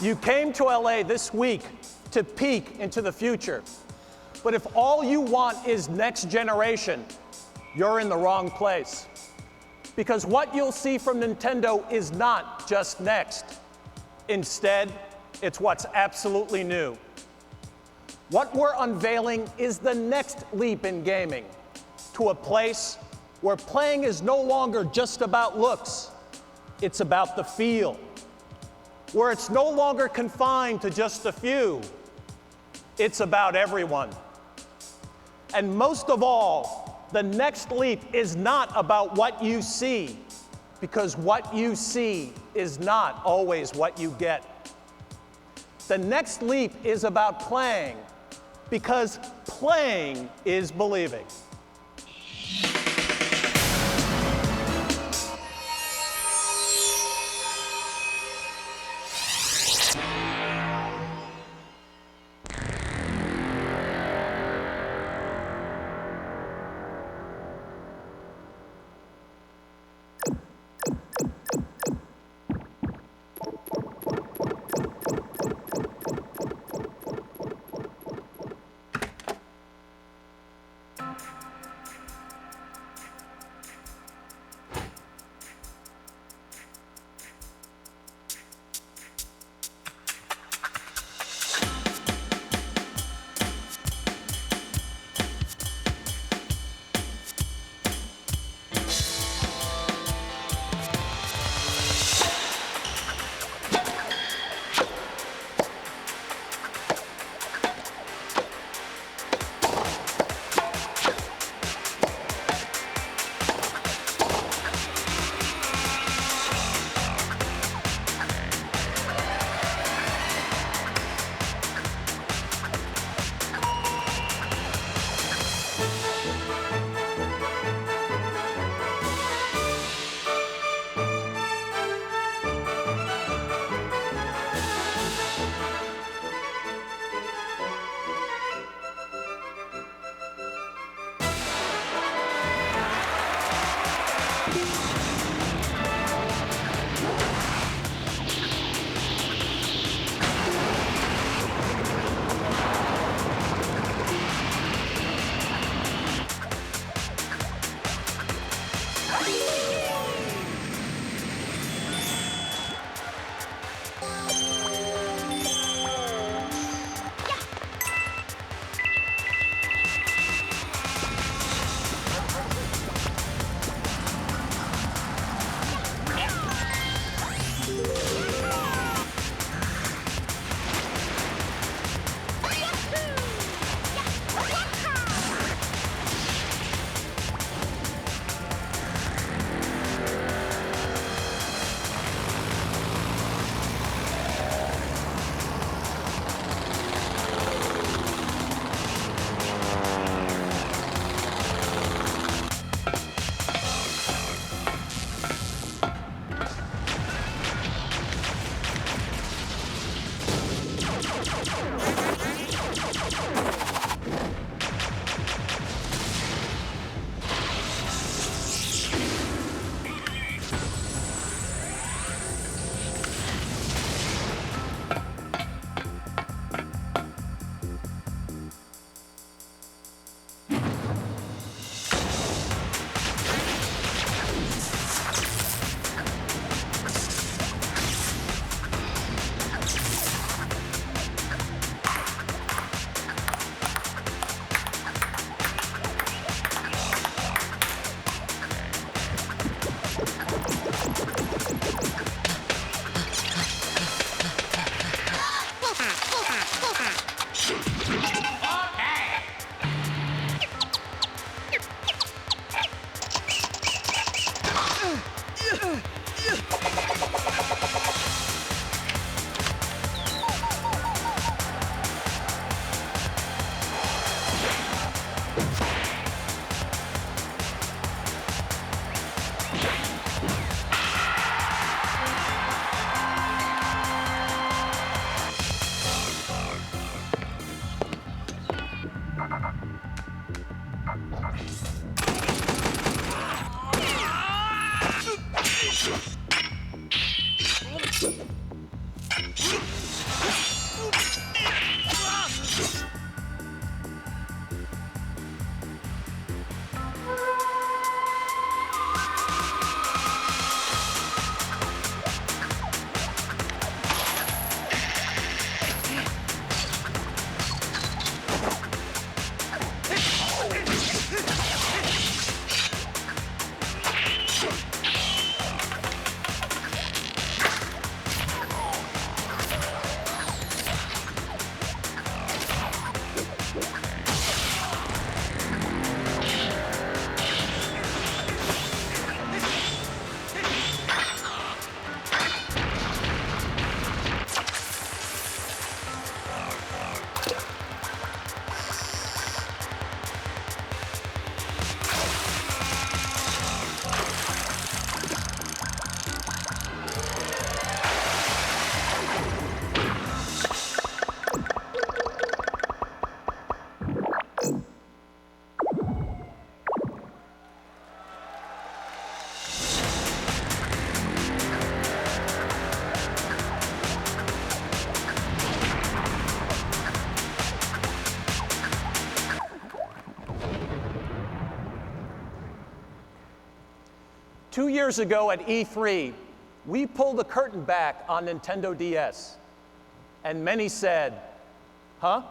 You came to LA this week to peek into the future. But if all you want is next generation, you're in the wrong place. Because what you'll see from Nintendo is not just next. Instead, it's what's absolutely new. What we're unveiling is the next leap in gaming, to a place where playing is no longer just about looks, it's about the feel. Where it's no longer confined to just a few, it's about everyone. And most of all, the next leap is not about what you see, because what you see is not always what you get. The next leap is about playing, because playing is believing. 2 years ago at E3, we pulled the curtain back on Nintendo DS, and many said, huh?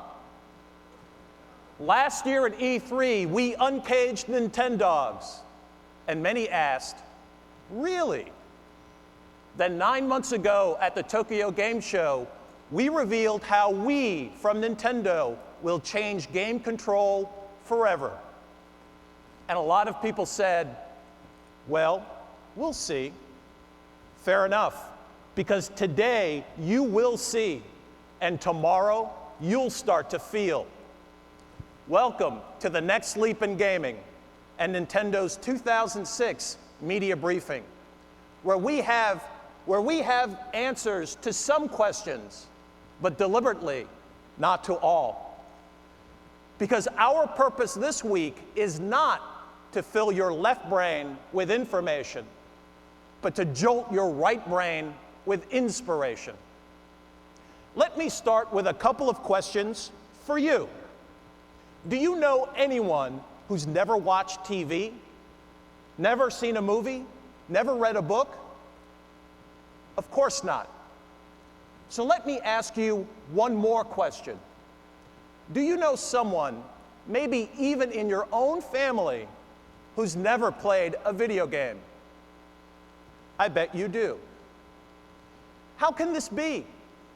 Last year at E3, we uncaged Nintendogs, and many asked, really? Then 9 months ago at the Tokyo Game Show, we revealed how we, from Nintendo, will change game control forever. And a lot of people said, well, we'll see. Fair enough, because today you will see, and tomorrow you'll start to feel. Welcome to the next leap in gaming and Nintendo's 2006 media briefing, where we have answers to some questions, but deliberately not to all. Because our purpose this week is not to fill your left brain with information, but to jolt your right brain with inspiration. Let me start with a couple of questions for you. Do you know anyone who's never watched TV, never seen a movie, never read a book? Of course not. So let me ask you one more question. Do you know someone, maybe even in your own family, who's never played a video game? I bet you do. How can this be?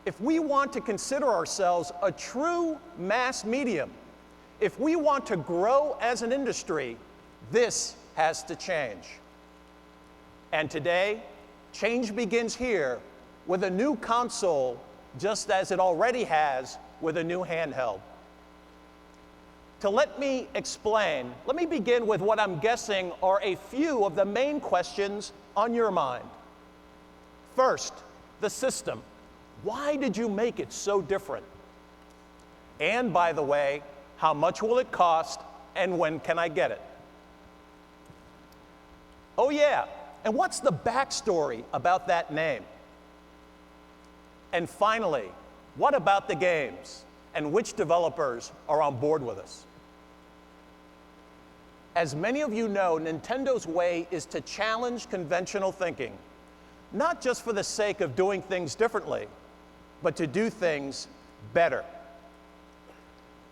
If we want to consider ourselves a true mass medium, if we want to grow as an industry, this has to change. And today, change begins here with a new console, just as it already has with a new handheld. To let me explain, let me begin with what I'm guessing are a few of the main questions on your mind. First, the system. Why did you make it so different? And by the way, how much will it cost and when can I get it? Oh yeah, and what's the backstory about that name? And finally, what about the games and which developers are on board with us? As many of you know, Nintendo's way is to challenge conventional thinking, not just for the sake of doing things differently, but to do things better.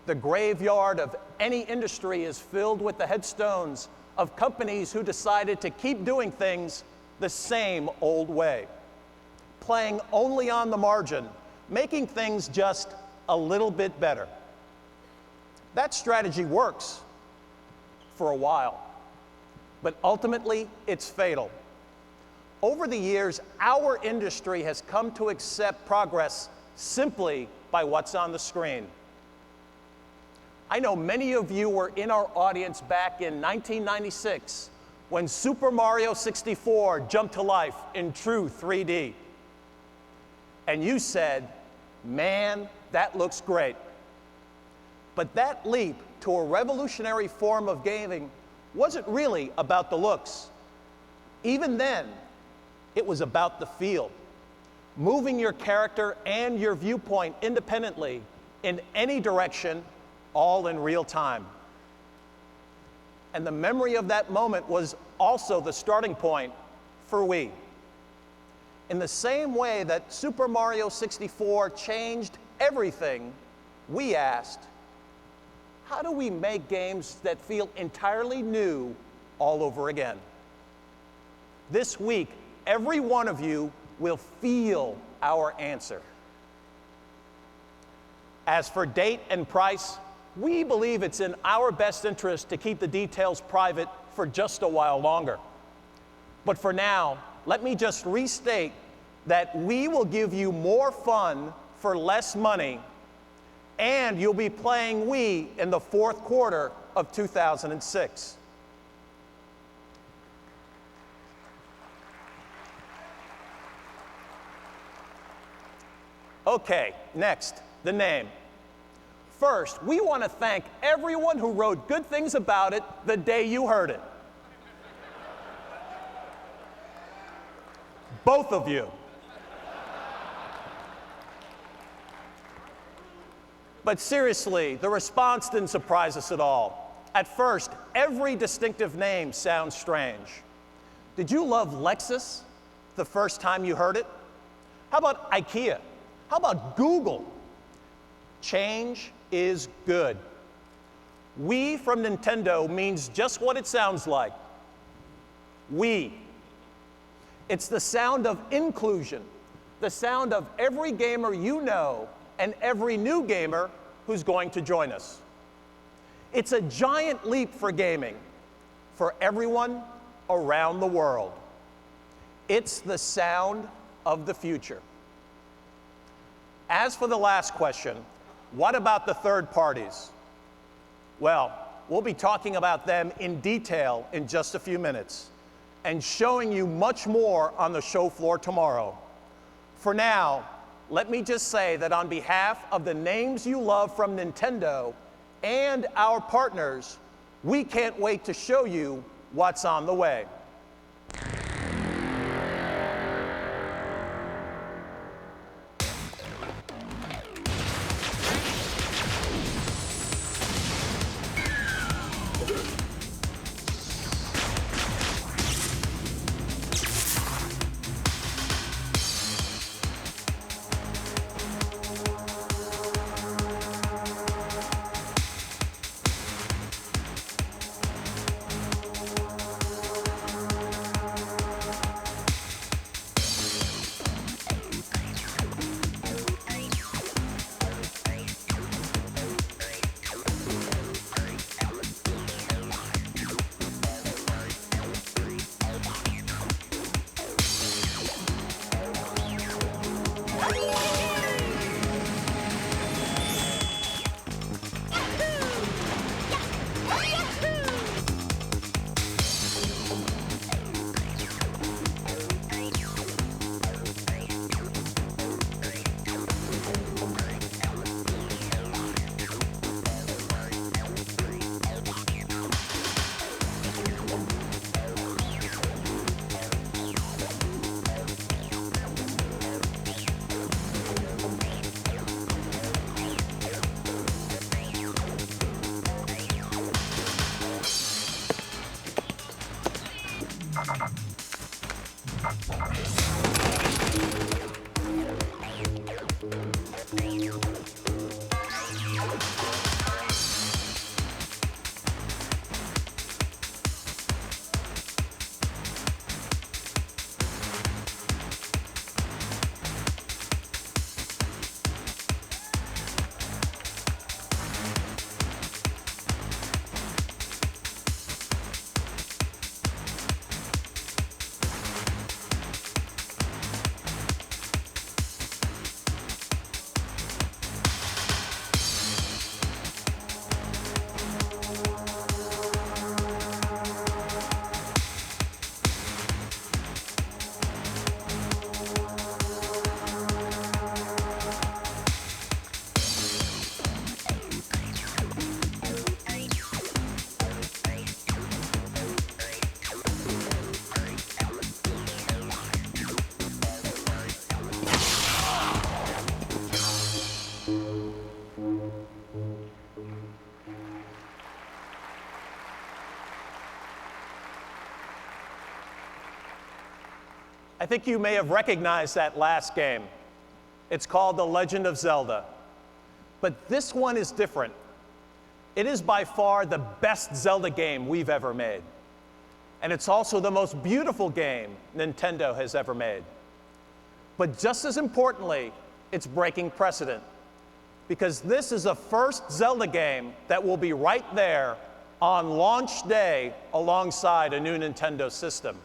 The graveyard of any industry is filled with the headstones of companies who decided to keep doing things the same old way, playing only on the margin, making things just a little bit better. That strategy works for a while, but ultimately it's fatal. Over the years, our industry has come to accept progress simply by what's on the screen. I know many of you were in our audience back in 1996 when Super Mario 64 jumped to life in true 3D. And you said, man, that looks great. But that leap to a revolutionary form of gaming wasn't really about the looks. Even then, it was about the feel, moving your character and your viewpoint independently in any direction, all in real time. And the memory of that moment was also the starting point for Wii. In the same way that Super Mario 64 changed everything, we asked, how do we make games that feel entirely new all over again? This week, every one of you will feel our answer. As for date and price, we believe it's in our best interest to keep the details private for just a while longer. But for now, let me just restate that we will give you more fun for less money, and you'll be playing Wii in the fourth quarter of 2006. Okay, next, the name. First, we want to thank everyone who wrote good things about it the day you heard it. Both of you. But seriously, the response didn't surprise us at all. At first, every distinctive name sounds strange. Did you love Lexus the first time you heard it? How about IKEA? How about Google? Change is good. We from Nintendo means just what it sounds like. We. It's the sound of inclusion, the sound of every gamer you know and every new gamer who's going to join us. It's a giant leap for gaming, for everyone around the world. It's the sound of the future. As for the last question, what about the third parties? Well, we'll be talking about them in detail in just a few minutes and showing you much more on the show floor tomorrow. For now, let me just say that on behalf of the names you love from Nintendo and our partners, we can't wait to show you what's on the way. I think you may have recognized that last game. It's called The Legend of Zelda. But this one is different. It is by far the best Zelda game we've ever made. And it's also the most beautiful game Nintendo has ever made. But just as importantly, it's breaking precedent. Because this is the first Zelda game that will be right there on launch day alongside a new Nintendo system.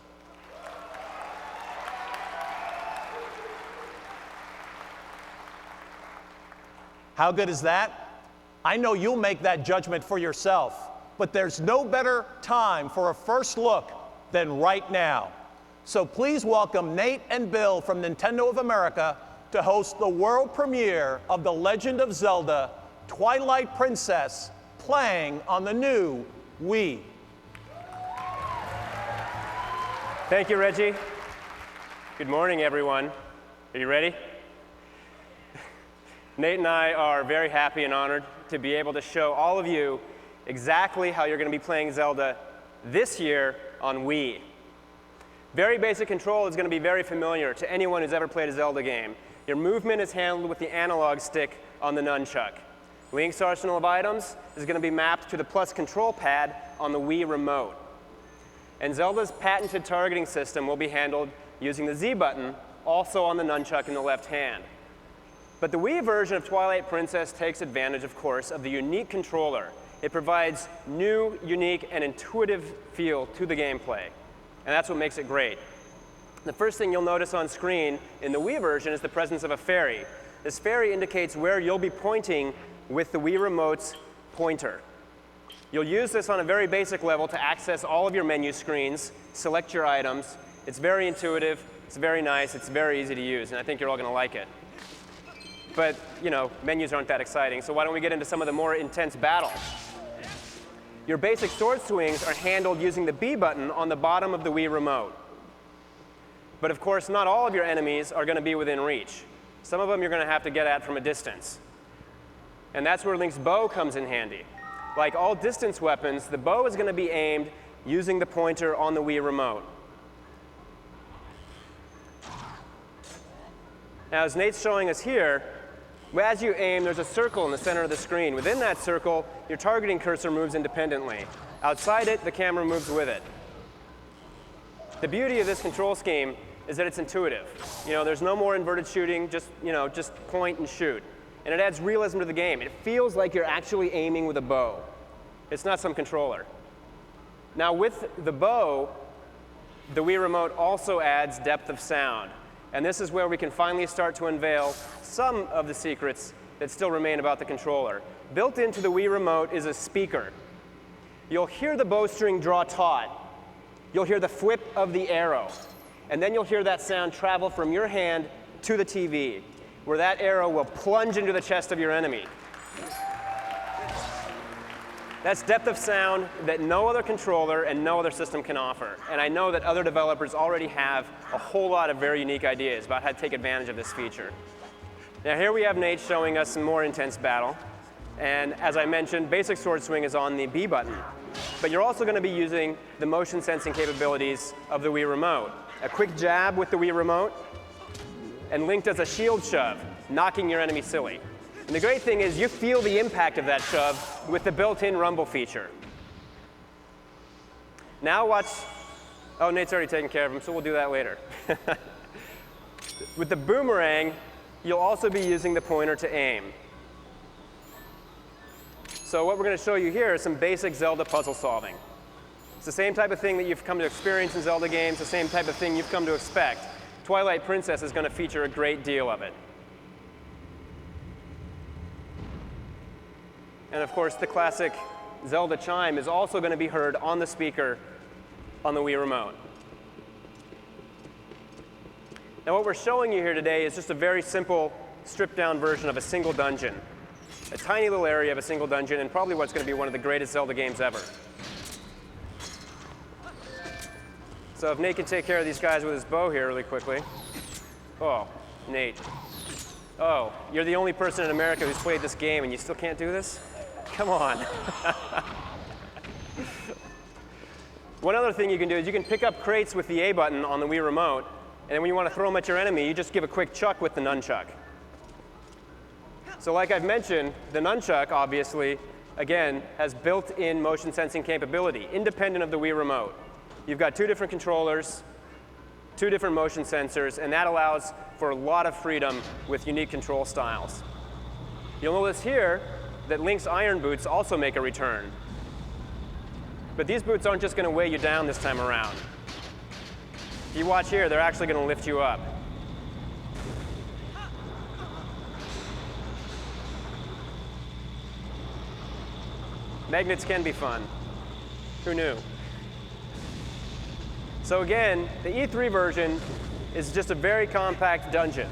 How good is that? I know you'll make that judgment for yourself, but there's no better time for a first look than right now. So please welcome Nate and Bill from Nintendo of America to host the world premiere of The Legend of Zelda: Twilight Princess, playing on the new Wii. Thank you, Reggie. Good morning, everyone. Are you ready? Nate and I are very happy and honored to be able to show all of you exactly how you're going to be playing Zelda this year on Wii. Very basic control is going to be very familiar to anyone who's ever played a Zelda game. Your movement is handled with the analog stick on the nunchuck. Link's arsenal of items is going to be mapped to the plus control pad on the Wii remote. And Zelda's patented targeting system will be handled using the Z button, also on the nunchuck in the left hand. But the Wii version of Twilight Princess takes advantage, of course, of the unique controller. It provides new, unique, and intuitive feel to the gameplay. And that's what makes it great. The first thing you'll notice on screen in the Wii version is the presence of a fairy. This fairy indicates where you'll be pointing with the Wii Remote's pointer. You'll use this on a very basic level to access all of your menu screens, select your items. It's very intuitive, it's very nice, it's very easy to use, and I think you're all going to like it. But, you know, menus aren't that exciting, so why don't we get into some of the more intense battles? Your basic sword swings are handled using the B button on the bottom of the Wii Remote. But of course, not all of your enemies are going to be within reach. Some of them you're going to have to get at from a distance. And that's where Link's bow comes in handy. Like all distance weapons, the bow is going to be aimed using the pointer on the Wii Remote. Now, as Nate's showing us here, as you aim, there's a circle in the center of the screen. Within that circle, your targeting cursor moves independently. Outside it, the camera moves with it. The beauty of this control scheme is that it's intuitive. You know, there's no more inverted shooting, just point and shoot. And it adds realism to the game. It feels like you're actually aiming with a bow. It's not some controller. Now, with the bow, the Wii Remote also adds depth of sound. And this is where we can finally start to unveil some of the secrets that still remain about the controller. Built into the Wii Remote is a speaker. You'll hear the bowstring draw taut. You'll hear the flip of the arrow. And then you'll hear that sound travel from your hand to the TV, where that arrow will plunge into the chest of your enemy. That's depth of sound that no other controller and no other system can offer. And I know that other developers already have a whole lot of very unique ideas about how to take advantage of this feature. Now here we have Nate showing us some more intense battle. And as I mentioned, basic sword swing is on the B button. But you're also going to be using the motion sensing capabilities of the Wii Remote. A quick jab with the Wii Remote, and Link does a shield shove, knocking your enemy silly. And the great thing is you feel the impact of that shove with the built-in rumble feature. Now watch, oh, Nate's already taken care of him, so we'll do that later. With the boomerang, you'll also be using the pointer to aim. So what we're going to show you here is some basic Zelda puzzle solving. It's the same type of thing that you've come to experience in Zelda games, the same type of thing you've come to expect. Twilight Princess is going to feature a great deal of it. And of course, the classic Zelda chime is also going to be heard on the speaker on the Wii Remote. Now what we're showing you here today is just a very simple, stripped-down version of a single dungeon. A tiny little area of a single dungeon, and probably what's going to be one of the greatest Zelda games ever. So if Nate can take care of these guys with his bow here really quickly. Oh, Nate. Oh, you're the only person in America who's played this game and you still can't do this? Come on. One other thing you can do is you can pick up crates with the A button on the Wii Remote, and then when you want to throw them at your enemy, you just give a quick chuck with the nunchuck. So like I've mentioned, the nunchuck, obviously, again, has built-in motion sensing capability, independent of the Wii Remote. You've got two different controllers, two different motion sensors, and that allows for a lot of freedom with unique control styles. You'll notice here that Link's iron boots also make a return. But these boots aren't just going to weigh you down this time around. If you watch here, they're actually going to lift you up. Magnets can be fun. Who knew? So again, the E3 version is just a very compact dungeon.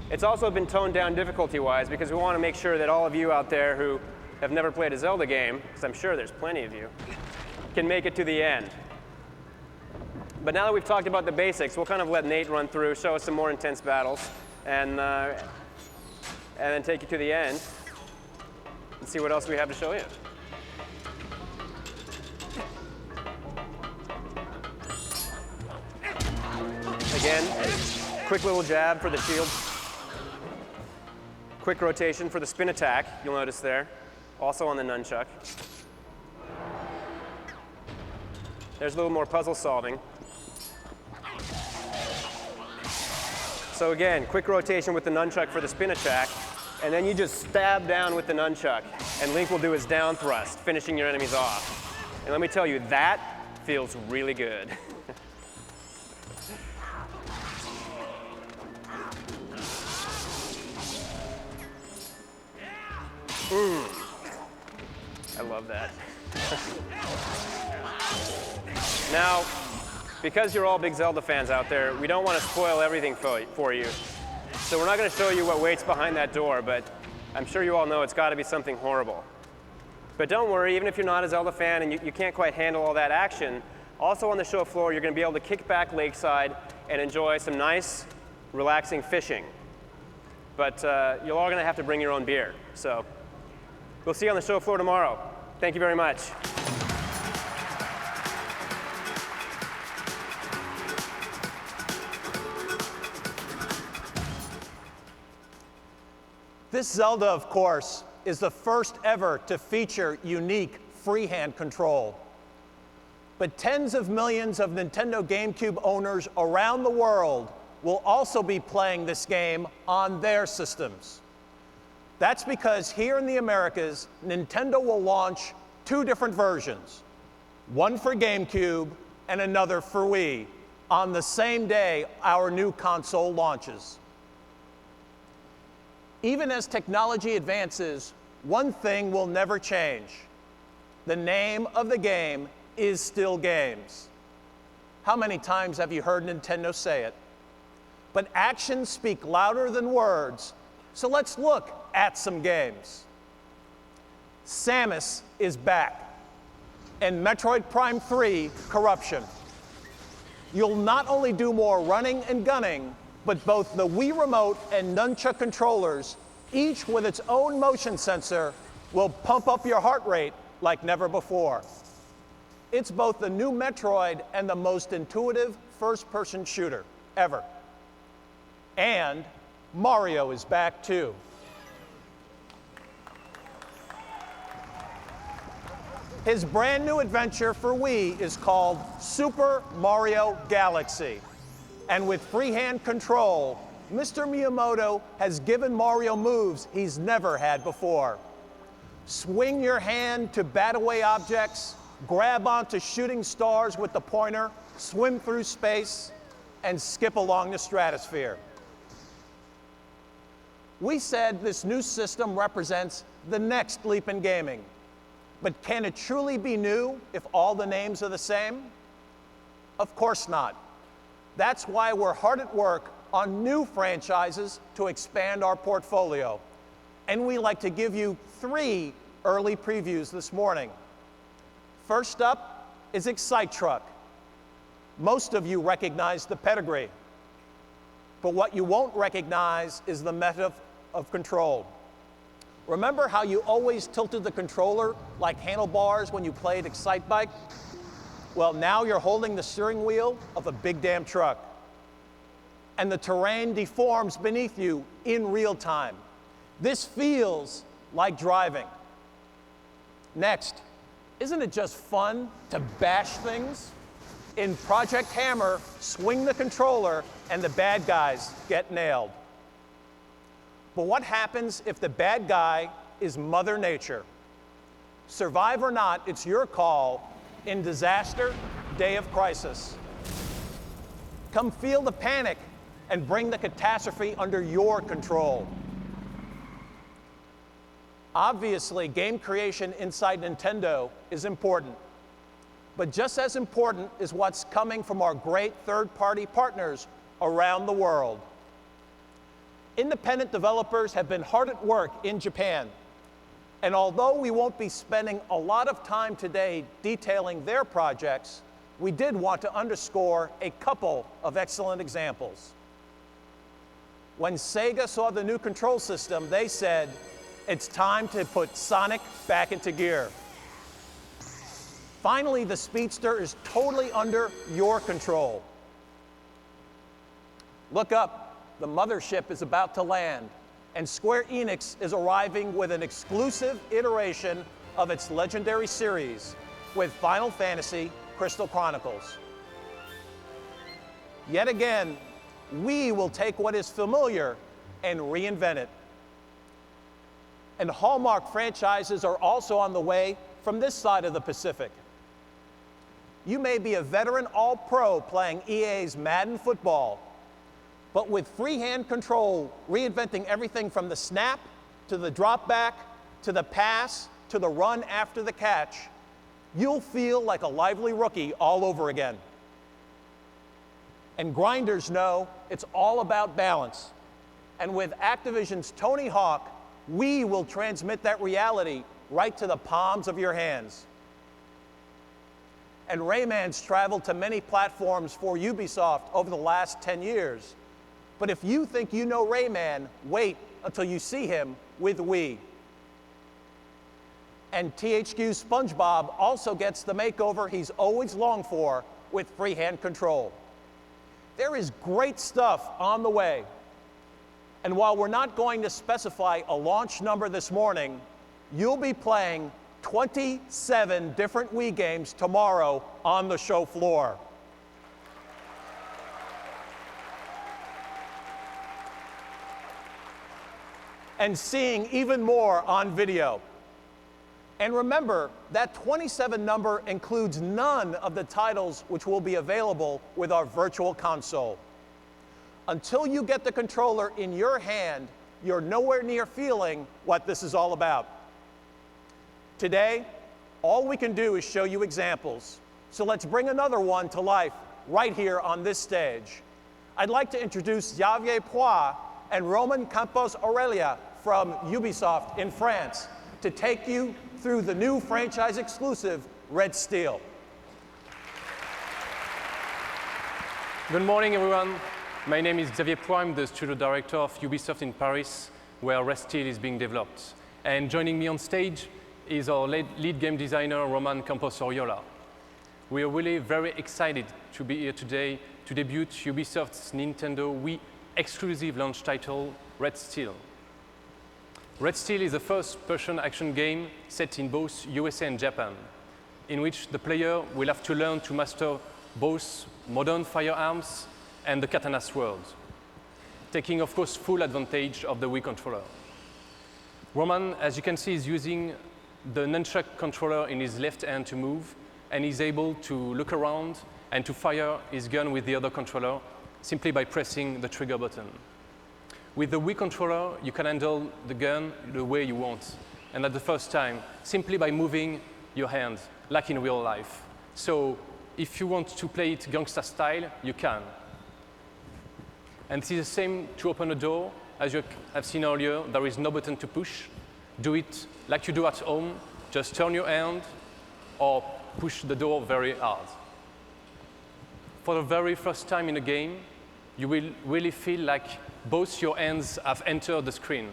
It's also been toned down difficulty-wise because we want to make sure that all of you out there who have never played a Zelda game, because I'm sure there's plenty of you, can make it to the end. But now that we've talked about the basics, we'll kind of let Nate run through, show us some more intense battles, and then take you to the end and see what else we have to show you. Again, quick little jab for the shield. Quick rotation for the spin attack, you'll notice there. Also on the nunchuck. There's a little more puzzle solving. So again, quick rotation with the nunchuck for the spin attack, and then you just stab down with the nunchuck, and Link will do his down thrust, finishing your enemies off. And let me tell you, that feels really good. I love that. Now, because you're all big Zelda fans out there, we don't want to spoil everything for you. So we're not going to show you what waits behind that door, but I'm sure you all know it's got to be something horrible. But don't worry, even if you're not a Zelda fan and you can't quite handle all that action, also on the show floor, you're going to be able to kick back lakeside and enjoy some nice, relaxing fishing. But you're all going to have to bring your own beer. So we'll see you on the show floor tomorrow. Thank you very much. This Zelda, of course, is the first ever to feature unique freehand control. But tens of millions of Nintendo GameCube owners around the world will also be playing this game on their systems. That's because here in the Americas, Nintendo will launch two different versions, one for GameCube and another for Wii, on the same day our new console launches. Even as technology advances, one thing will never change. The name of the game is still games. How many times have you heard Nintendo say it? But actions speak louder than words, so let's look at some games. Samus is back, and Metroid Prime 3 Corruption. You'll not only do more running and gunning, but both the Wii Remote and Nunchuck controllers, each with its own motion sensor, will pump up your heart rate like never before. It's both the new Metroid and the most intuitive first-person shooter ever. And Mario is back too. His brand new adventure for Wii is called Super Mario Galaxy. And with freehand control, Mr. Miyamoto has given Mario moves he's never had before. Swing your hand to bat away objects, grab onto shooting stars with the pointer, swim through space, and skip along the stratosphere. We said this new system represents the next leap in gaming. But can it truly be new if all the names are the same? Of course not. That's why we're hard at work on new franchises to expand our portfolio. And we like to give you 3 early previews this morning. First up is Excite Truck. Most of you recognize the pedigree. But what you won't recognize is the method of control. Remember how you always tilted the controller like handlebars when you played Excite Bike? Well, now you're holding the steering wheel of a big damn truck. And the terrain deforms beneath you in real time. This feels like driving. Next, isn't it just fun to bash things? In Project Hammer, swing the controller and the bad guys get nailed. But what happens if the bad guy is Mother Nature? Survive or not, it's your call in Disaster, Day of Crisis. Come feel the panic and bring the catastrophe under your control. Obviously, game creation inside Nintendo is important. But just as important is what's coming from our great third-party partners around the world. Independent developers have been hard at work in Japan. And although we won't be spending a lot of time today detailing their projects, we did want to underscore a couple of excellent examples. When Sega saw the new control system, they said, it's time to put Sonic back into gear. Finally, the Speedster is totally under your control. Look up, the mothership is about to land, and Square Enix is arriving with an exclusive iteration of its legendary series with Final Fantasy Crystal Chronicles. Yet again, we will take what is familiar and reinvent it. And Hallmark franchises are also on the way from this side of the Pacific. You may be a veteran all-pro playing EA's Madden Football, but with freehand control, reinventing everything from the snap, to the drop back, to the pass, to the run after the catch, you'll feel like a lively rookie all over again. And grinders know it's all about balance. And with Activision's Tony Hawk, we will transmit that reality right to the palms of your hands. And Rayman's traveled to many platforms for Ubisoft over the last 10 years. But if you think you know Rayman, wait until you see him with Wii. And THQ's SpongeBob also gets the makeover he's always longed for with freehand control. There is great stuff on the way. And while we're not going to specify a launch number this morning, you'll be playing 27 different Wii games tomorrow on the show floor. And seeing even more on video. And remember, that 27 number includes none of the titles which will be available with our virtual console. Until you get the controller in your hand, you're nowhere near feeling what this is all about. Today, all we can do is show you examples. So let's bring another one to life right here on this stage. I'd like to introduce Xavier Poix and Roman Campos Aurelia from Ubisoft in France to take you through the new franchise exclusive, Red Steel. Good morning, everyone. My name is Xavier Poix. I'm the studio director of Ubisoft in Paris, where Red Steel is being developed. And joining me on stage is our lead game designer, Roman Campos Aurelia. We are really very excited to be here today to debut Ubisoft's Nintendo Wii exclusive launch title, Red Steel. Red Steel is the first-person action game set in both USA and Japan, in which the player will have to learn to master both modern firearms and the katana sword, taking, of course, full advantage of the Wii controller. Roman, as you can see, is using the nunchuck controller in his left hand to move, and is able to look around and to fire his gun with the other controller simply by pressing the trigger button. With the Wii controller, you can handle the gun the way you want, and at the first time, simply by moving your hand, like in real life. So if you want to play it gangsta style, you can. And it is the same to open a door. As you have seen earlier, there is no button to push. Do it like you do at home. Just turn your hand or push the door very hard. For the very first time in a game, you will really feel like both your hands have entered the screen.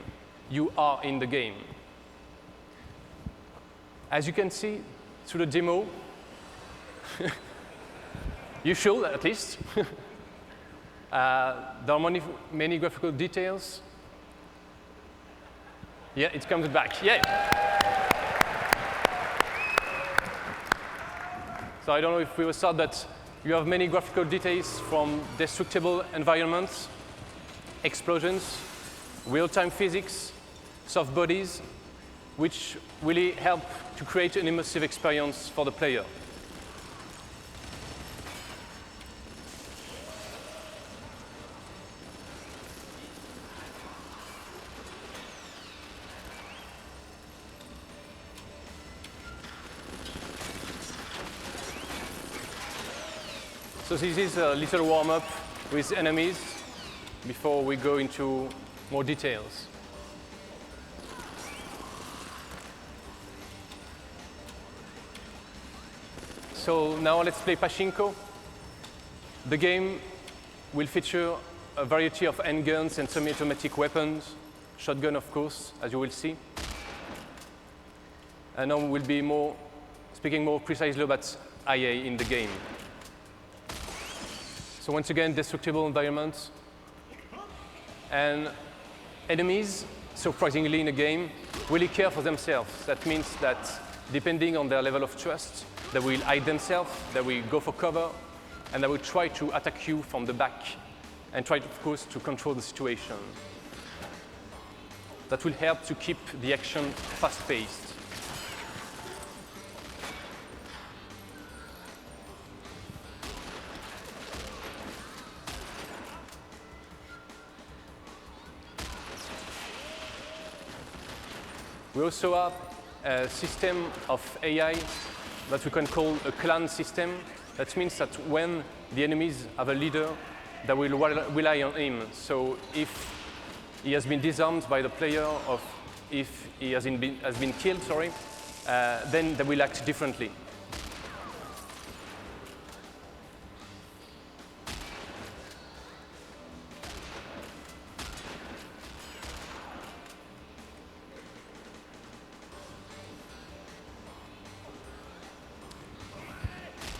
You are in the game. As you can see through the demo, you should at least. There are many graphical details. Yeah, it comes back. Yeah. So I don't know if we will start, but you have many graphical details from destructible environments, explosions, real-time physics, soft bodies, which really help to create an immersive experience for the player. So this is a little warm-up with enemies before we go into more details. So now let's play Pachinko. The game will feature a variety of handguns and semi-automatic weapons, shotgun of course, as you will see. And now we'll be speaking more precisely about IA in the game. So once again, destructible environments, And enemies, surprisingly in a game, really care for themselves. That means that depending on their level of trust, they will hide themselves, they will go for cover, and they will try to attack you from the back and try, of course, to control the situation. That will help to keep the action fast-paced. We also have a system of AI that we can call a clan system. That means that when the enemies have a leader, they will rely on him. So if he has been disarmed by the player, or if he has been killed, then they will act differently.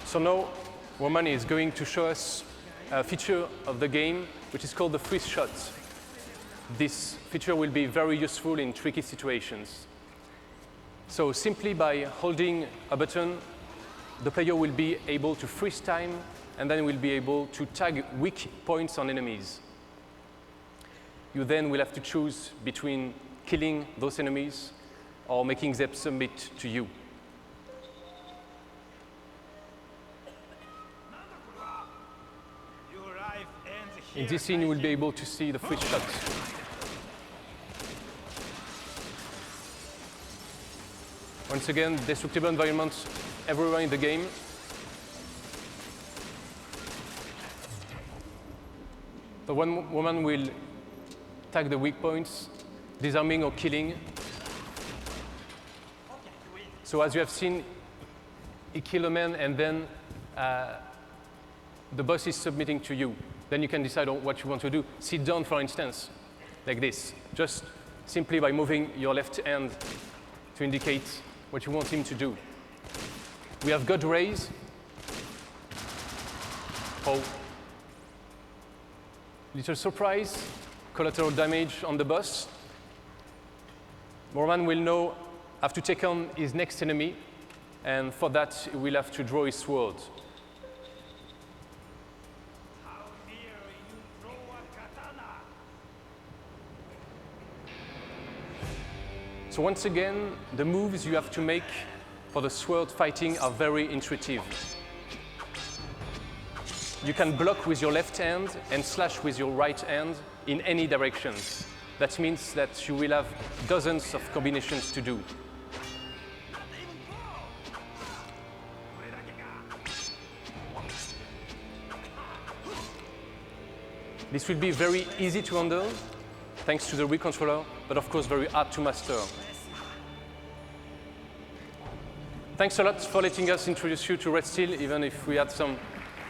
So now, Roman is going to show us a feature of the game, which is called the freeze shot. This feature will be very useful in tricky situations. So simply by holding a button, the player will be able to freeze time, and then will be able to tag weak points on enemies. You then will have to choose between killing those enemies or making them submit to you. In this scene, you will be able to see the freeze shot. Once again, destructible environments everywhere in the game. The one woman will tag the weak points, disarming or killing. So as you have seen, he killed a man, and then the boss is submitting to you. Then you can decide on what you want to do. Sit down, for instance, like this, just simply by moving your left hand to indicate what you want him to do. We have God rays. Oh. Little surprise, collateral damage on the boss. Roman will have to take on his next enemy, and for that, he will have to draw his sword. So once again, the moves you have to make for the sword fighting are very intuitive. You can block with your left hand and slash with your right hand in any directions. That means that you will have dozens of combinations to do. This will be very easy to handle, thanks to the Wii controller, but of course very hard to master. Thanks a lot for letting us introduce you to Red Steel, even if we had some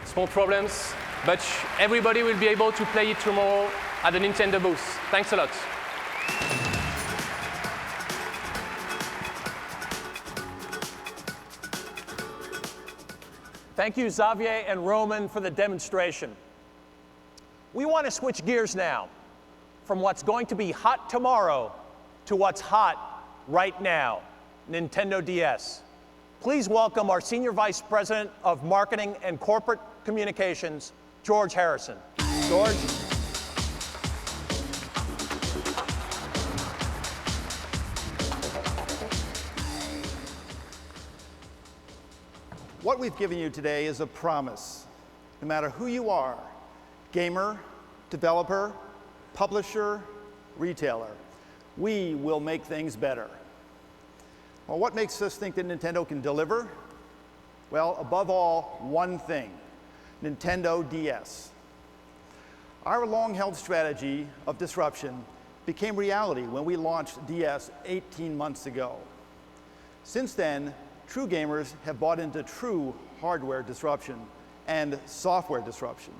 small problems. But everybody will be able to play it tomorrow at the Nintendo booth. Thanks a lot. Thank you, Xavier and Roman, for the demonstration. We want to switch gears now from what's going to be hot tomorrow to what's hot right now, Nintendo DS. Please welcome our Senior Vice President of Marketing and Corporate Communications, George Harrison. George? What we've given you today is a promise. No matter who you are, gamer, developer, publisher, retailer, we will make things better. Well, what makes us think that Nintendo can deliver? Well, above all, one thing, Nintendo DS. Our long-held strategy of disruption became reality when we launched DS 18 months ago. Since then, true gamers have bought into true hardware disruption and software disruption.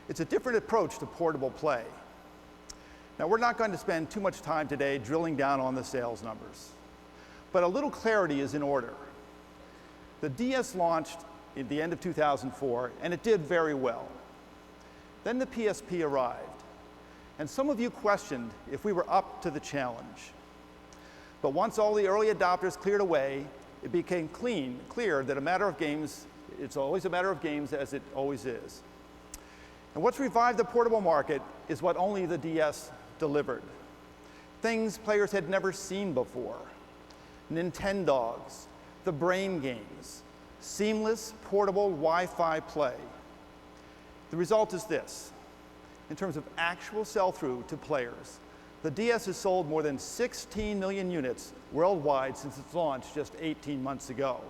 It's a different approach to portable play. Now, we're not going to spend too much time today drilling down on the sales numbers, but a little clarity is in order. The DS launched at the end of 2004, and it did very well. Then the PSP arrived. And some of you questioned if we were up to the challenge. But once all the early adopters cleared away, it became clear that it's always a matter of games, as it always is. And what's revived the portable market is what only the DS delivered. Things players had never seen before. Nintendogs, the brain games, seamless portable Wi-Fi play. The result is this. In terms of actual sell-through to players, the DS has sold more than 16 million units worldwide since its launch just 18 months ago.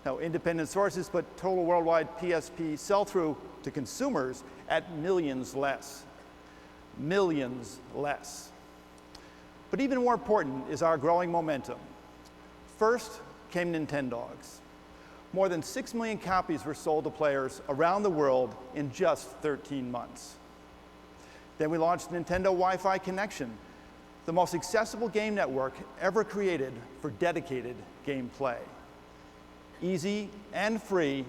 Now, independent sources put total worldwide PSP sell-through to consumers at millions less. Millions less. But even more important is our growing momentum. First came Nintendogs. More than 6 million copies were sold to players around the world in just 13 months. Then we launched Nintendo Wi-Fi Connection, the most accessible game network ever created for dedicated gameplay. Easy and free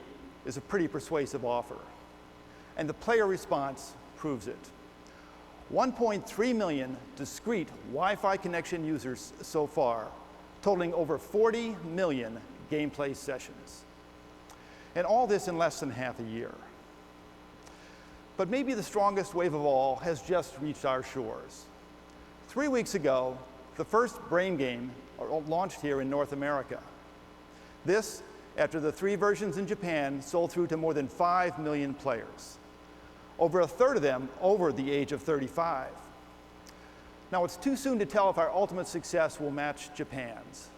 is a pretty persuasive offer. And the player response proves it. 1.3 million discrete Wi-Fi connection users so far, totaling over 40 million gameplay sessions. And all this in less than half a year. But maybe the strongest wave of all has just reached our shores. 3 weeks ago, the first brain game launched here in North America. This, after the 3 versions in Japan sold through to more than 5 million players. Over a third of them over the age of 35. Now, it's too soon to tell if our ultimate success will match Japan's.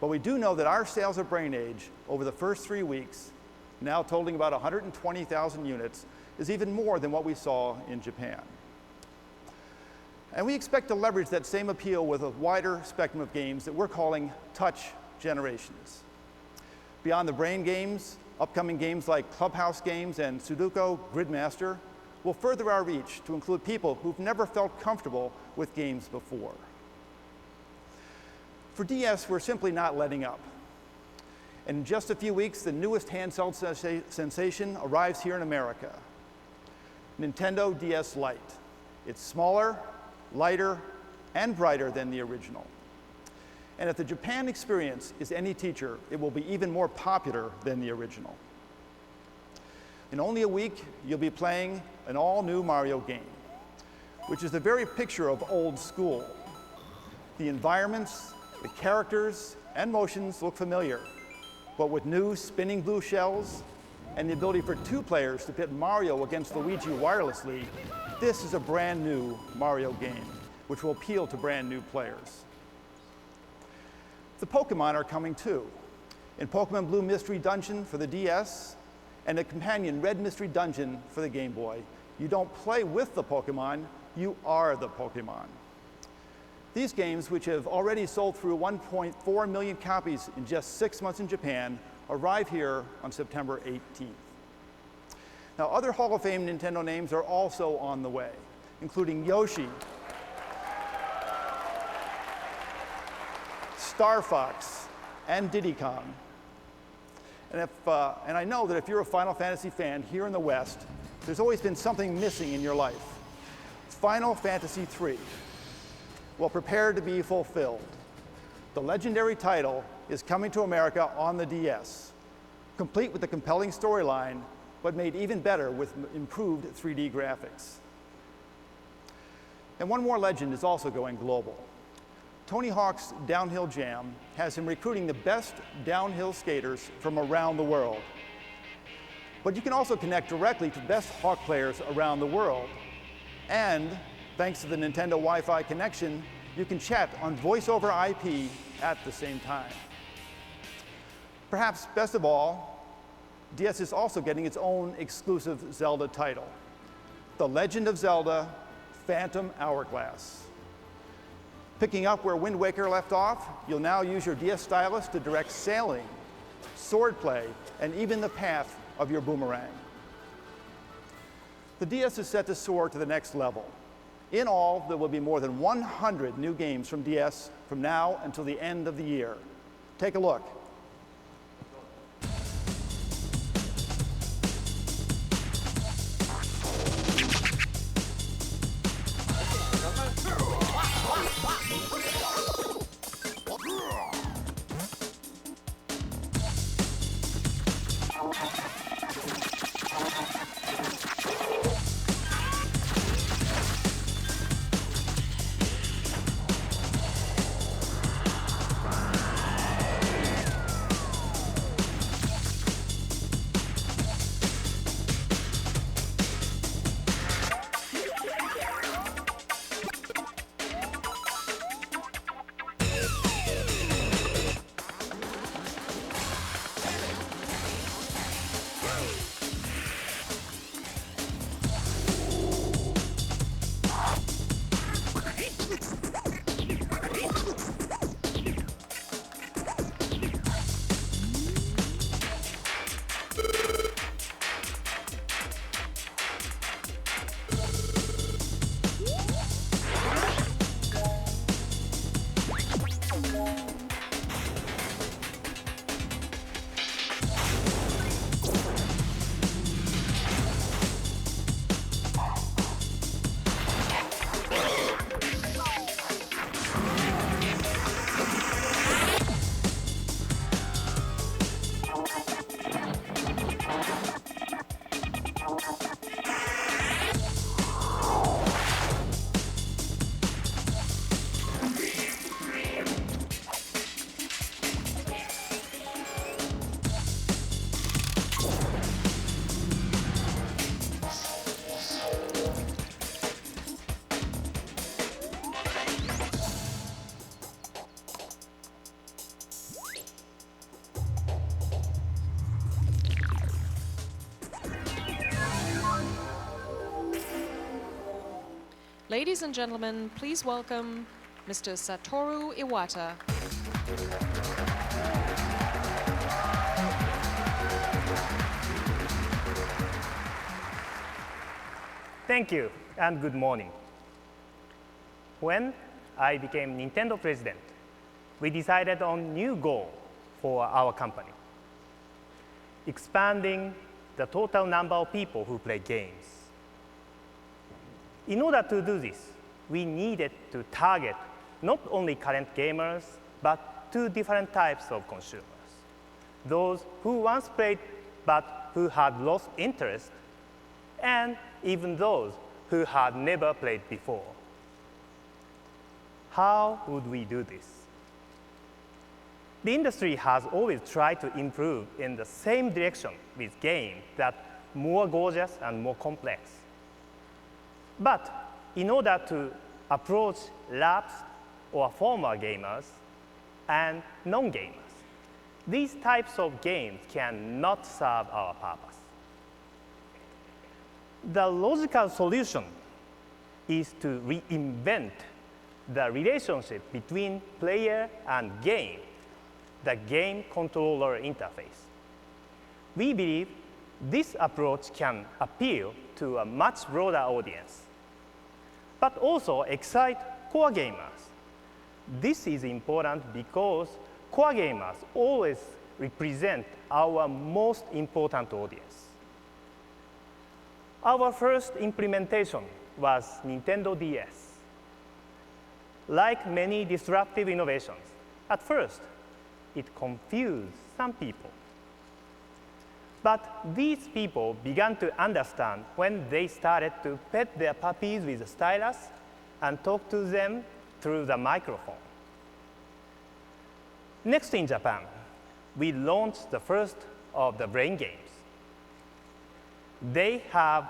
But we do know that our sales of Brain Age over the first 3 weeks, now totaling about 120,000 units, is even more than what we saw in Japan. And we expect to leverage that same appeal with a wider spectrum of games that we're calling touch generations. Beyond the brain games, upcoming games like Clubhouse games and Sudoku Gridmaster will further our reach to include people who've never felt comfortable with games before. For DS, we're simply not letting up. And in just a few weeks, the newest handheld sensation arrives here in America. Nintendo DS Lite. It's smaller, lighter, and brighter than the original. And if the Japan experience is any teacher, it will be even more popular than the original. In only a week, you'll be playing an all-new Mario game, which is the very picture of old school. The environments, the characters, and motions look familiar, but with new spinning blue shells and the ability for 2 players to pit Mario against Luigi wirelessly, this is a brand new Mario game, which will appeal to brand new players. The Pokemon are coming too. In Pokemon Blue Mystery Dungeon for the DS and a companion Red Mystery Dungeon for the Game Boy, you don't play with the Pokemon, you are the Pokemon. These games, which have already sold through 1.4 million copies in just 6 months in Japan, arrive here on September 18th. Now, other Hall of Fame Nintendo names are also on the way, including Yoshi, Star Fox, and Diddy Kong. And I know that if you're a Final Fantasy fan here in the West, there's always been something missing in your life. Final Fantasy III. Well, prepare to be fulfilled. The legendary title is coming to America on the DS, complete with a compelling storyline, but made even better with improved 3D graphics. And one more legend is also going global. Tony Hawk's Downhill Jam has him recruiting the best downhill skaters from around the world. But you can also connect directly to best Hawk players around the world. And thanks to the Nintendo Wi-Fi connection, you can chat on voice over IP at the same time. Perhaps best of all, DS is also getting its own exclusive Zelda title, The Legend of Zelda: Phantom Hourglass. Picking up where Wind Waker left off, you'll now use your DS stylus to direct sailing, swordplay, and even the path of your boomerang. The DS is set to soar to the next level. In all, there will be more than 100 new games from DS from now until the end of the year. Take a look. Ladies and gentlemen, please welcome Mr. Satoru Iwata. Thank you, and good morning. When I became Nintendo president, we decided on new goal for our company, expanding the total number of people who play games. In order to do this, we needed to target not only current gamers, but two different types of consumers. Those who once played but who had lost interest, and even those who had never played before. How would we do this? The industry has always tried to improve in the same direction with games that are more gorgeous and more complex. But in order to approach lapsed or former gamers and non-gamers, these types of games cannot serve our purpose. The logical solution is to reinvent the relationship between player and game, the game controller interface. We believe this approach can appeal to a much broader audience, but also excite core gamers. This is important because core gamers always represent our most important audience. Our first implementation was Nintendo DS. Like many disruptive innovations, at first, it confused some people. But these people began to understand when they started to pet their puppies with a stylus and talk to them through the microphone. Next in Japan, we launched the first of the brain games. They have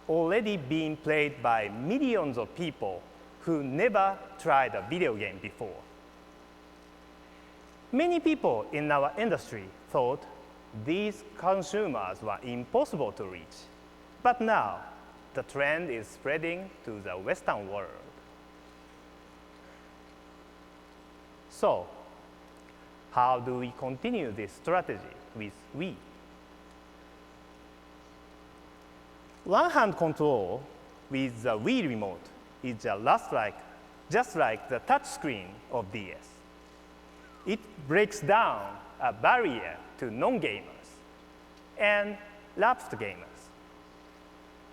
already been played by millions of people who never tried a video game before. Many people in our industry thought these consumers were impossible to reach. But now, the trend is spreading to the Western world. So, how do we continue this strategy with Wii? One-hand control with the Wii remote is just like the touch screen of DS. It breaks down a barrier to non-gamers and lapsed gamers.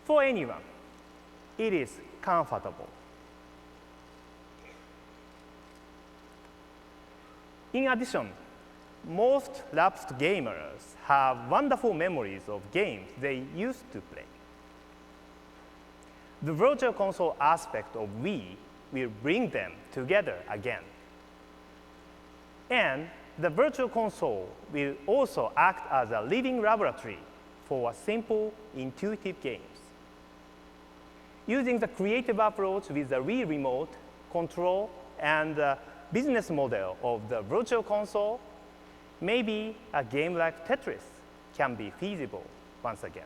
For anyone, it is comfortable. In addition, most lapsed gamers have wonderful memories of games they used to play. The virtual console aspect of Wii will bring them together again. And the virtual console will also act as a living laboratory for simple, intuitive games. Using the creative approach with the Wii remote, control, and the business model of the virtual console, maybe a game like Tetris can be feasible once again.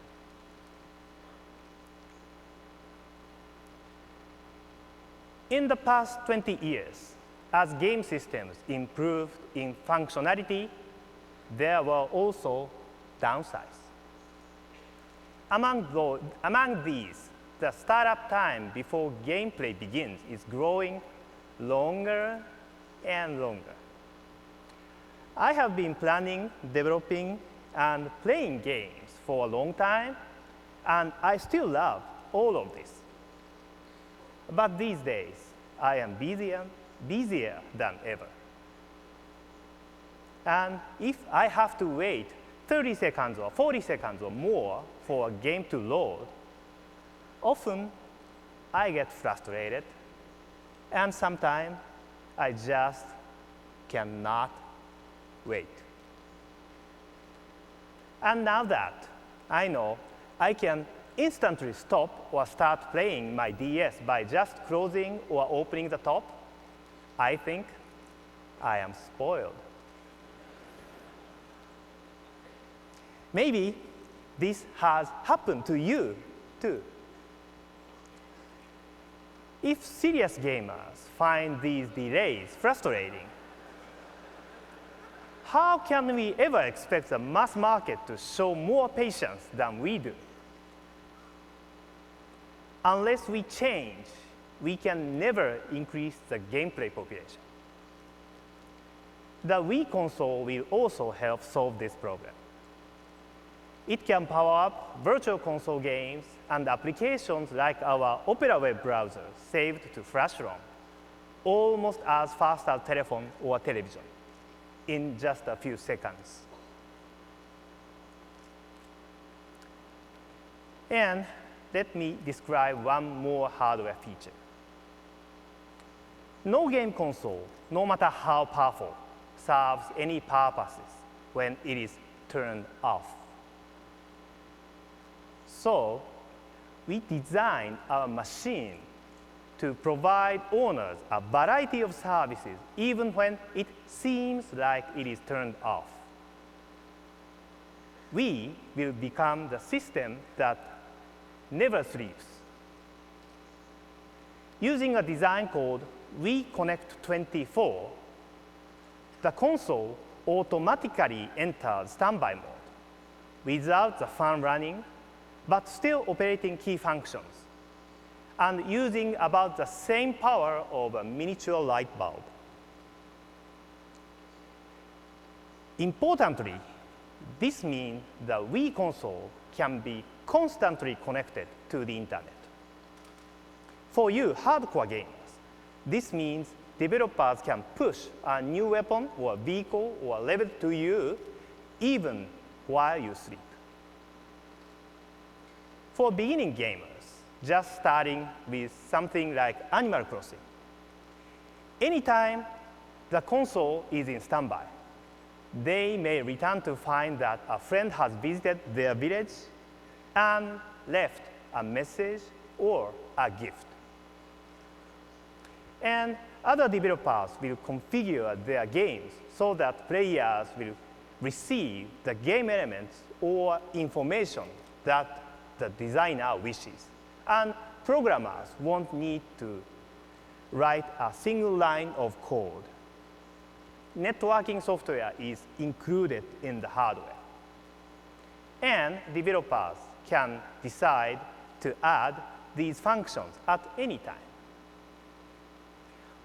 In the past 20 years, as game systems improved in functionality, there were also downsides. Among these, the startup time before gameplay begins is growing longer and longer. I have been planning, developing, and playing games for a long time, and I still love all of this. But these days, I am busier than ever. And if I have to wait 30 seconds or 40 seconds or more for a game to load, often I get frustrated, and sometimes I just cannot wait. And now that I know I can instantly stop or start playing my DS by just closing or opening the top, I think I am spoiled. Maybe this has happened to you too. If serious gamers find these delays frustrating, how can we ever expect the mass market to show more patience than we do? Unless we change, we can never increase the gameplay population. The Wii console will also help solve this problem. It can power up virtual console games and applications like our Opera web browser saved to flash ROM, almost as fast as telephone or television, in just a few seconds. And let me describe one more hardware feature. No game console, no matter how powerful, serves any purposes when it is turned off. So we designed our machine to provide owners a variety of services even when it seems like it is turned off. We will become the system that never sleeps. Using a design called WeConnect24, the console automatically enters standby mode without the fan running, but still operating key functions and using about the same power of a miniature light bulb. Importantly, this means the Wii console can be constantly connected to the internet. For you hardcore gamers, this means developers can push a new weapon or vehicle or level to you even while you sleep. For beginning gamers, just starting with something like Animal Crossing, anytime the console is in standby, they may return to find that a friend has visited their village and left a message or a gift. And other developers will configure their games so that players will receive the game elements or information that the designer wishes. And programmers won't need to write a single line of code. Networking software is included in the hardware. And developers can decide to add these functions at any time.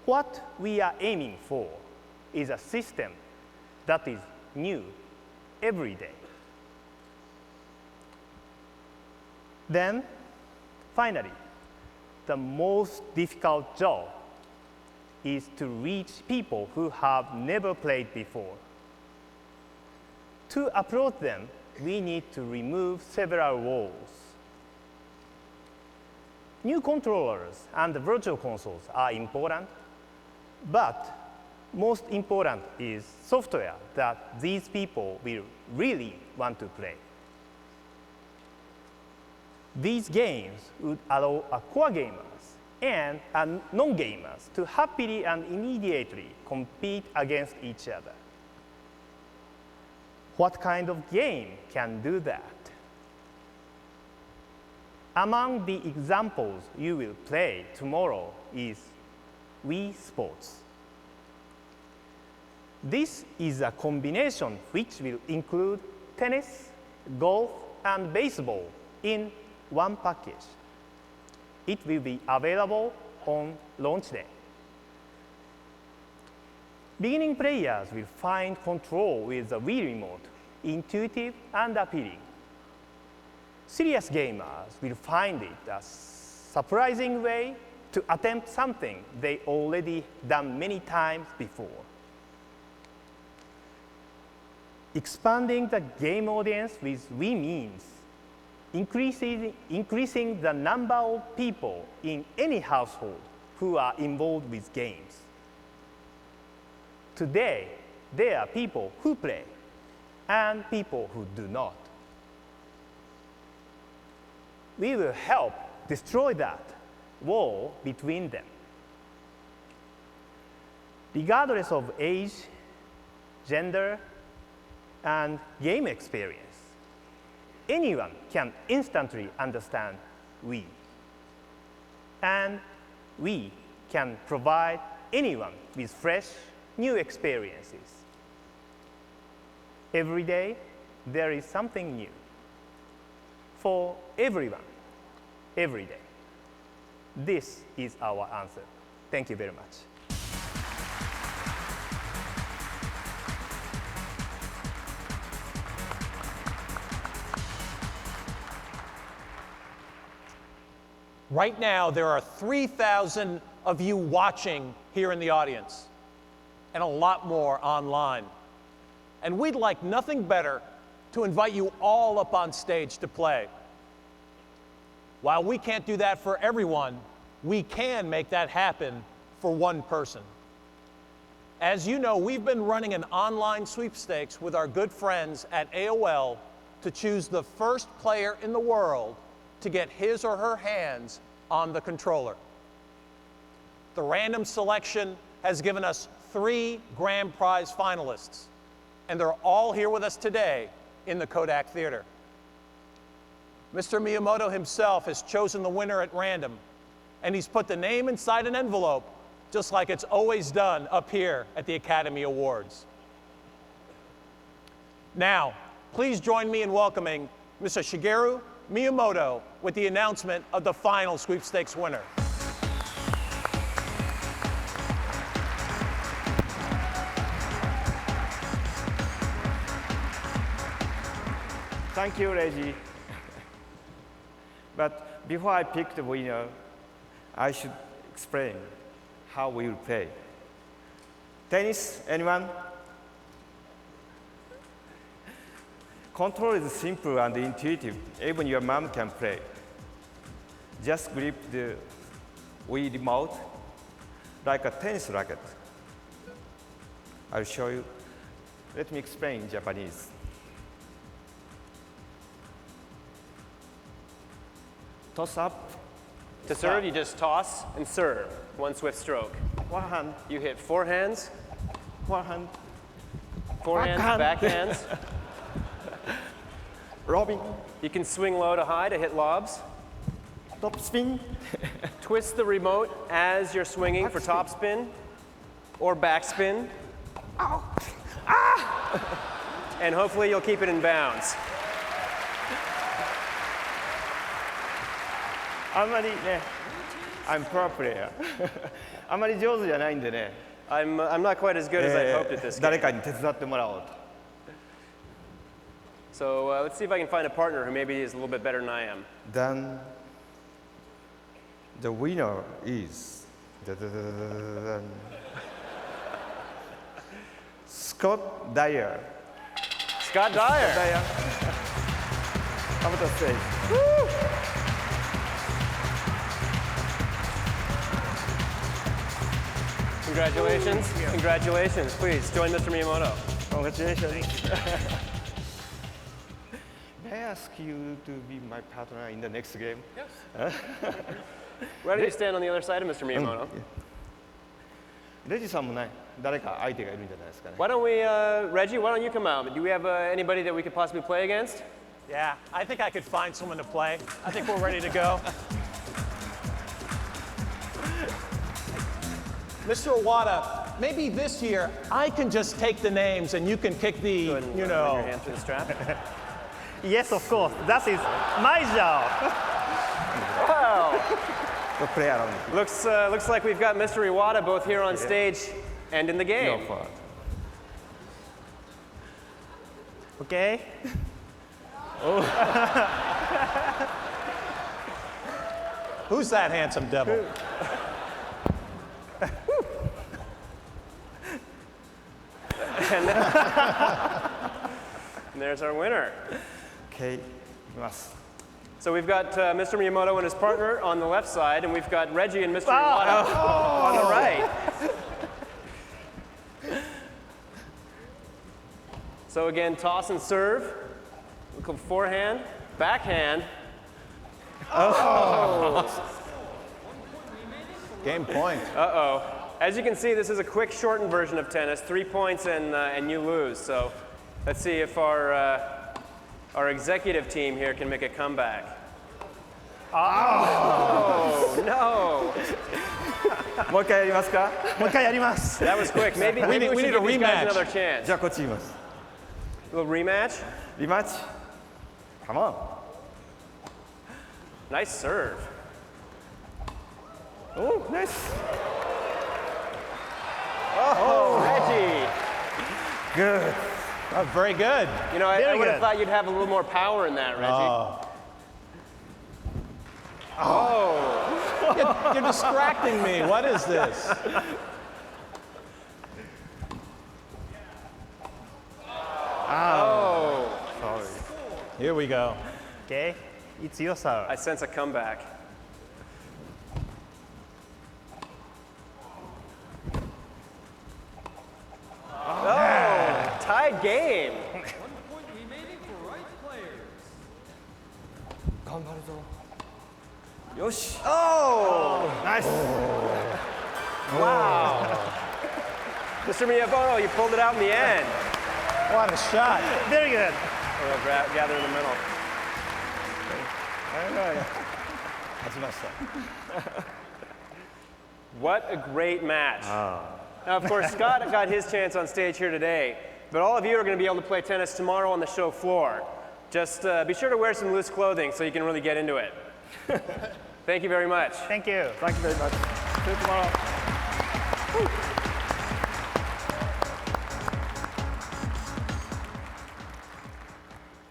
What we are aiming for is a system that is new every day. Then, finally, the most difficult job is to reach people who have never played before. To approach them, we need to remove several walls. New controllers and virtual consoles are important, but most important is software that these people will really want to play. These games would allow core gamers and non-gamers to happily and immediately compete against each other. What kind of game can do that? Among the examples you will play tomorrow is Wii Sports. This is a combination which will include tennis, golf, and baseball in one package. It will be available on launch day. Beginning players will find control with the Wii Remote intuitive and appealing. Serious gamers will find it a surprising way to attempt something they already done many times before. Expanding the game audience with Wii means increasing the number of people in any household who are involved with games. Today, there are people who play and people who do not. We will help destroy that wall between them. Regardless of age, gender, and game experience, anyone can instantly understand Wii. And we can provide anyone with fresh, new experiences. Every day, there is something new for everyone, every day. This is our answer. Thank you very much. Right now, there are 3,000 of you watching here in the audience, and a lot more online. And we'd like nothing better to invite you all up on stage to play. While we can't do that for everyone, we can make that happen for one person. As you know, we've been running an online sweepstakes with our good friends at AOL to choose the first player in the world to get his or her hands on the controller. The random selection has given us 3 grand prize finalists, and they're all here with us today in the Kodak Theater. Mr. Miyamoto himself has chosen the winner at random, and he's put the name inside an envelope, just like it's always done up here at the Academy Awards. Now, please join me in welcoming Mr. Shigeru Miyamoto with the announcement of the final sweepstakes winner. Thank you, Reggie. But before I pick the winner, I should explain how we will play. Tennis, anyone? Control is simple and intuitive. Even your mom can play. Just grip the Wii remote like a tennis racket. I'll show you. Let me explain in Japanese. Toss up. To serve, you just toss and serve. One swift stroke. One hand, You hit forehands, forehand, backhands. robin, You can swing low to high to hit lobs. top spin, Twist the remote as you're swinging for topspin or backspin. And hopefully you'll keep it in bounds. あんまりね、I'm pro player あんまり上手じゃないんでね、I'm not quite as good as I hoped at this 誰 game. かに手伝ってもらおうと。 So let's see if I can find a partner who maybe is a little bit better than I am. Then the winner is Scott Dyer. Scott Dyer. Dyer. Come to the stage. Congratulations. Congratulations. Please join Mr. Miyamoto. Congratulations. May I ask you to be my partner in the next game? Yes. Why don't you stand on the other side of Mr. Miyamoto? レジさんもね、誰か相手がいるんじゃないですかね。 Why don't we, Reggie, why don't you come out? Do we have anybody that we could possibly play against? Yeah, I think I could find someone to play. I think we're ready to go. Mr. Iwata, maybe this year I can just take the names and you can kick the, Go ahead and you run know. your hand through the strap. Yes, of course. That is my job. Wow. Go play around. Looks like we've got Mr. Iwata both here on stage and in the game. No fun. Okay. Who's that handsome devil? And there's our winner. Okay, いきます。 So we've got Mr. Miyamoto and his partner on the left side, and we've got Reggie and Mr. Iwata on the right. So again, toss and serve. Look at forehand, backhand. Game point. Uh-oh. As you can see, this is a quick, shortened version of tennis. 3 points and you lose. So let's see if our executive team here can make a comeback. Oh, no. もう一回やりますか？もう一回やります。That was quick. Maybe we need should a give these guys rematch. another chance. じゃあこっち言います。 A little rematch. リマッチ。Come on. Nice serve. Oh, nice. Oh, Reggie. Good. Oh, very good. You know, I Very would have good. thought you'd have a little more power in that, Reggie. You're distracting me. What is this? Here we go. Okay, it's your serve. I sense a comeback. Oh, tied game. 頑張るぞ。よし。 Nice. Mr. Miyamoto, you pulled it out in the end. What a shot. Very good. We'll gather in the middle. 勝ちました。 What a great match. Now, of course, Scott got his chance on stage here today, but all of you are going to be able to play tennis tomorrow on the show floor. Just be sure to wear some loose clothing so you can really get into it. Thank you very much. Thank you. Thank you very much. See you tomorrow.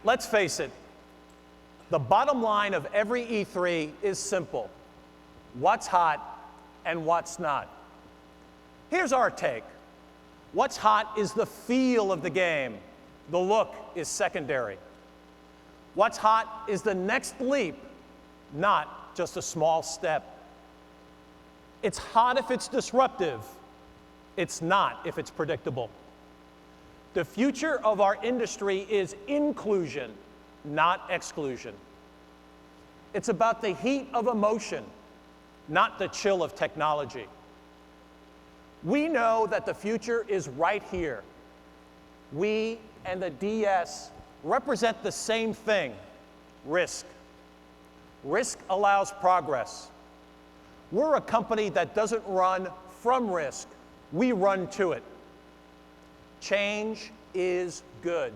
Let's face it, the bottom line of every E3 is simple. What's hot and what's not. Here's our take. What's hot is the feel of the game. The look is secondary. What's hot is the next leap, not just a small step. It's hot if it's disruptive. It's not if it's predictable. The future of our industry is inclusion, not exclusion. It's about the heat of emotion, not the chill of technology. We know that the future is right here. We and the DS represent the same thing, risk. Risk allows progress. We're a company that doesn't run from risk, we run to it. Change is good.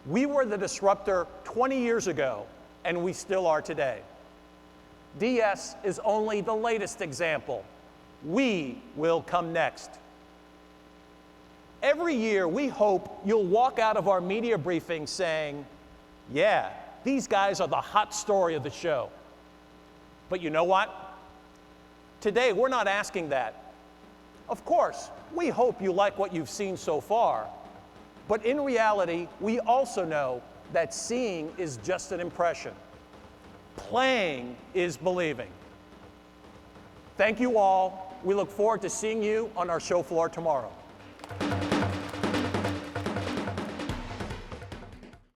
We were the disruptor 20 years ago, and we still are today. DS is only the latest example. We will come next. Every year, we hope you'll walk out of our media briefing saying, yeah, these guys are the hot story of the show. But you know what? Today, we're not asking that. Of course, we hope you like what you've seen so far. But in reality, we also know that seeing is just an impression. Playing is believing. Thank you all. We look forward to seeing you on our show floor tomorrow.